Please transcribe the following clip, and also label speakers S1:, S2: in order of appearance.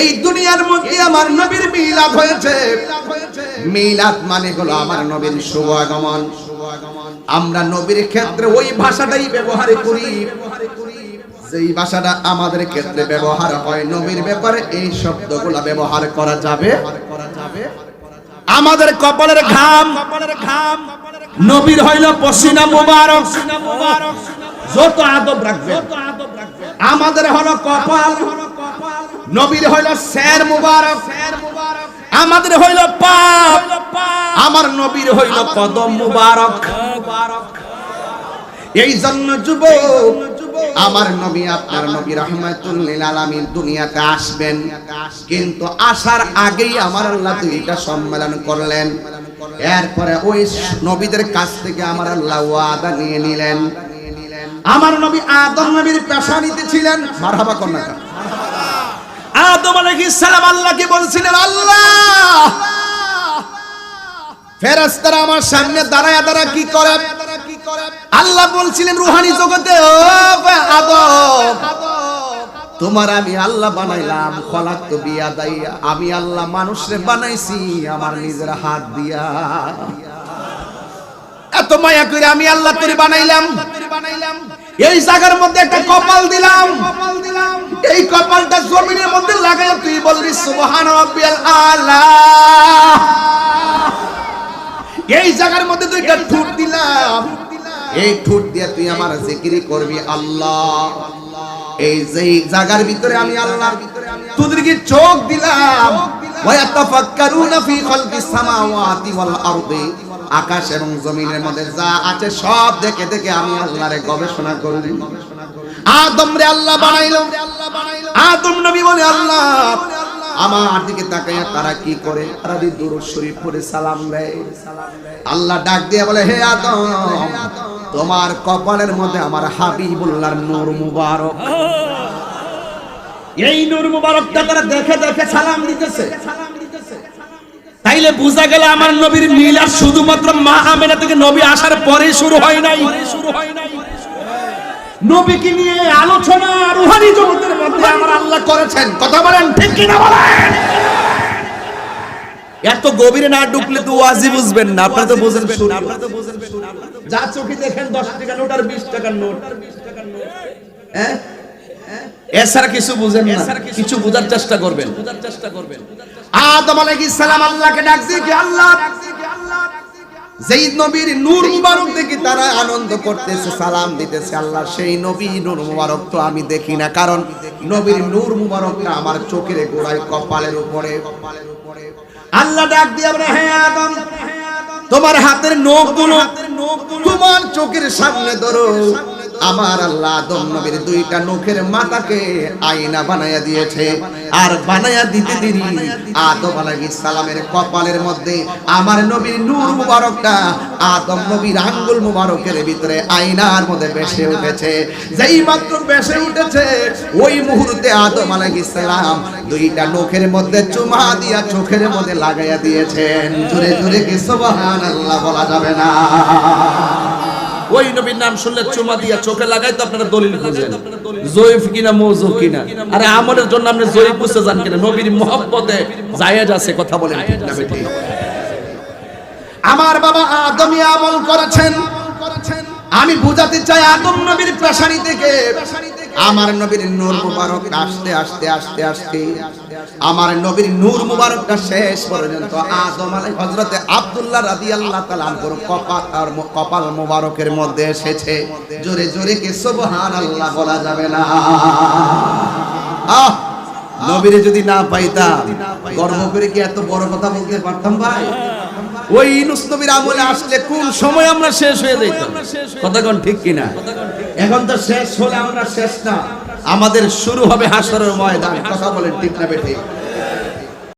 S1: এই দুনিয়ার মধ্যে আমার নবীর মিলাদ হয়েছে। মিলাদ মানে হলো আমার নবীর শুভ আগমন। আমরা নবীর ক্ষেত্রে ওই ভাষাটাই ব্যবহার করি যেই ভাষাটা আমাদের ক্ষেত্রে ব্যবহার হয় নবীর ব্যাপারে এই শব্দগুলো ব্যবহার করা যাবে। আমাদের কপালের ঘাম নবীর হইল পসিনা মুবারক, যত আদব রাখবে। আমাদের হলো কপাল, নবীর হইল শের মুবারক। আমাদের হইল পাপ, আমার নবীর হইল কদম মুবারক। এই জন্য যুবক, আমার নবী আপনার নবী রাহমাতুল লিল আলামিন দুনিয়াতে আসবেন, কিন্তু আসার আগেই আমার আল্লাহ দুইটা সম্মেলন করলেন। এরপরে ওই নবীদের কাছ থেকে আমার আল্লাহ ওয়াদা নিয়ে নিলেন। আমার নবী আদম নবীর পেশানিতে ছিলেন। মারহাবা কন্যা। আদম আলাইহিস সালাম আল্লাহকে বলছিলেন, আল্লাহ ফেরেশতারা আমার সামনে দাঁড়ায় দাঁড়ায় কি করে? আল্লাহ বলছিলেন রূহানি জগতে, ও আদম তোমার আমি আল্লাহ বানাইলাম, খলাকতু বিয়াদাইয়া, আমি আল্লাহ মানুষরে বানাইছি আমার নিজের হাত দিয়া। এত মায়া করে আমি আল্লাহ তোরে বানাইলাম। এই জায়গার মধ্যে একটা কপাল দিলাম, এই কপালটা জমিনের মধ্যে লাগাই তুই বলবি সুবহান রাব্বিয়াল আলা। এই জায়গার মধ্যে দুইটা ঠোঁট দিলাম, এই ঠোঁট দিয়ে তুই আমার জিকির করবি আল্লাহ। এই যে জায়গার ভিতরে আমি আল্লাহ তোদেরকে চোখ দিলাম, ওয়া ইয়াতাফাক্কারুনা ফি খালকিস সামাওয়াতি ওয়াল আরদি, আকাশ এবং জমিনের মধ্যে যা আছে সব দেখে দেখে আমি আল্লাহরে গবেষণা করবি। আদম রে আল্লাহ বানাইলো। আদম নবী বলে, আল্লাহ আমার দিকে তাকাইয়া তারা কি করে? তারা দুরূদ শরীফ পড়ে সালাম দেয়। আল্লাহ ডাক দিয়ে বলে, হে আদম তোমার কপালের মধ্যে আমার হাবিবুল্লাহর নূর মুবারক। এই নূর মুবারকটা তারা দেখে দেখে সালাম দিতেছে। তাইলে বোঝা গেল আমার নবীর মিলাদ শুধুমাত্র মা আমেনা থেকে নবী আসার পরে শুরু হয় নাই। নবীকে নিয়ে আলোচনা রূহানি জগতের মধ্যে আমার আল্লাহ করেছেন। কথা বলেন ঠিক কি না বলেন? এত গভীরে না ঢুকলে তো ওয়াজি বুঝবেন না। আপনারা তো বুঝেন, যা চোখে দেখেন 10 টাকা নোট আর 20 টাকার নোট, হ্যাঁ এছাড়া কিছু বুঝেন না। কিছু বোঝার চেষ্টা করবেন। আদম আলাইহিস সালাম আল্লাহকে ডাক দিয়ে কি আল্লাহ যেই নবীর নূর মুবারক দেখে তারা আনন্দ করতেছে, সালাম দিতেছে, আল্লাহ সেই নবী নূর মুবারক তো আমি দেখি না, কারণ নবীর নূর মুবারকটা আমার চোখের গোড়ায় কপালের উপরে। আল্লাহ ডাক দিয়ে বলে, হে আদম তোমার হাতের নখগুলো তোমার চোখের সামনে ধরো। আমার আল্লাহ আদম নবীর দুইটা নখের মাথাকে আয়না বানায়া দিয়েছে। আর বানায়া দিতে দেরি আদম আলাইহিস সালামের কপালের মধ্যে আমার নবীর নূর মুবারকটা আদম নবীর আঙ্গুল মুবারকের ভিতরে আয়নার মধ্যে ভেসে উঠেছে। যেই মাত্র ভেসে উঠেছে ওই মুহূর্তে আদম আলাইহিস সালাম দুইটা নখের মধ্যে চুমা দিয়া চোখের মধ্যে লাগাইয়া দিয়েছেন। জোরে জোরে কি সুবহানাল্লাহ বলা যাবে না? ওই নবীর নাম শুনলে চুমা দিয়া চোখে লাগাই তো আপনারা দলিল খুঁজেন, জয়ীফ কিনা মওযু কিনা। আরে আমলের জন্য আপনি জয়ীফ বুঝতে জান কিনা? নবীর মহব্বতে জায়েজ আছে। কথা বলেন ঠিক না বেঠিক? আমার বাবা আদমই আমল করেছেন। আমি বুঝাতে চাই আদম নবীর পেশানি থেকে আমার নবীর নূর মুবারক আস্তে আস্তে আস্তে আস্তে আমার নবীর নূর মুবারকটা শেষ পর্যন্ত আদম আলাইহিস হযরতে আব্দুল্লাহ রাদিয়াল্লাহু তাআলা আনহুর কপাল মুবারকের মধ্যে এসেছে। জোরে জোরে কি সুবহানাল্লাহ বলা যাবে না? নবীরে যদি না পাইতাম গর্ব করে কি এত বড় কথা বলতে পারতাম ভাই? ওই ইউনূস নবীর আমলে আসলে কোন সময় আমরা শেষ হয়ে যাইতাম। কথা কোন ঠিক কিনা? এখন তো শেষ হলে আমরা শেষ না, আমাদের শুরু হবে হাসরের ময়দান। কথা বলেন ঠিক না বেঠিক?